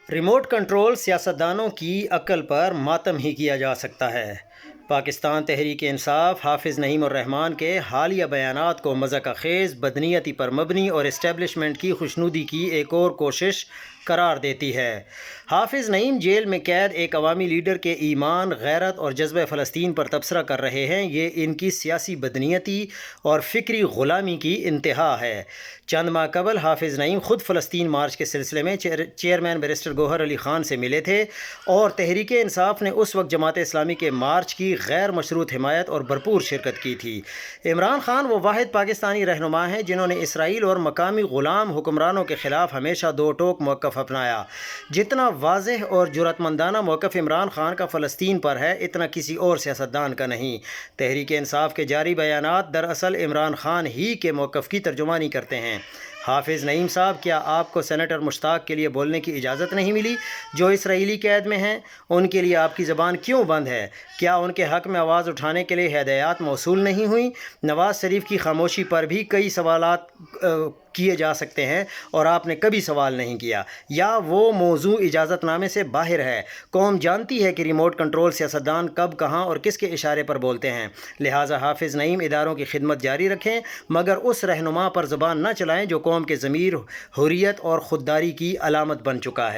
Remote control سیاستدانوں کی عقل پر ماتم ہی کیا جا سکتا ہے۔ پاکستان تحریک انصاف حافظ نعیم الرحمن کے حالیہ بیانات کو مضحکہ خیز، بدنیتی پر مبنی اور اسٹیبلشمنٹ کی خوشنودی کی ایک اور کوشش قرار دیتی ہے۔ حافظ نعیم جیل میں قید ایک عوامی لیڈر کے ایمان، غیرت اور جذبہ فلسطین پر تبصرہ کر رہے ہیں۔ یہ ان کی سیاسی بدنیتی اور فکری غلامی کی انتہا ہے۔ چند ماہ قبل حافظ نعیم خود فلسطین مارچ کے سلسلے میں چیئرمین بیرسٹر گوہر علی خان سے ملے تھے اور تحریک انصاف نے اس وقت جماعت اسلامی کے مارچ کی غیر مشروط حمایت اور بھرپور شرکت کی تھی۔ عمران خان وہ واحد پاکستانی رہنما ہیں جنہوں نے اسرائیل اور مقامی غلام حکمرانوں کے خلاف ہمیشہ دو ٹوک موقف اپنایا۔ جتنا واضح اور جرأتمندانہ موقف عمران خان کا فلسطین پر ہے، اتنا کسی اور سیاستدان کا نہیں۔ تحریک انصاف کے جاری بیانات دراصل عمران خان ہی کے موقف کی ترجمانی کرتے ہیں۔ حافظ نعیم صاحب، کیا آپ کو سینیٹر مشتاق کے لیے بولنے کی اجازت نہیں ملی جو اسرائیلی قید میں ہیں؟ ان کے لیے آپ کی زبان کیوں بند ہے؟ کیا ان کے حق میں آواز اٹھانے کے لیے ہدایات موصول نہیں ہوئیں؟ نواز شریف کی خاموشی پر بھی کئی سوالات کیے جا سکتے ہیں اور آپ نے کبھی سوال نہیں کیا، یا وہ موضوع اجازت نامے سے باہر ہے؟ قوم جانتی ہے کہ ریموٹ کنٹرول سیاستدان کب، کہاں اور کس کے اشارے پر بولتے ہیں۔ لہٰذا حافظ نعیم اداروں کی خدمت جاری رکھیں، مگر اس رہنما پر زبان نہ چلائیں جو قوم کے ضمیر، حریت اور خودداری کی علامت بن چکا ہے۔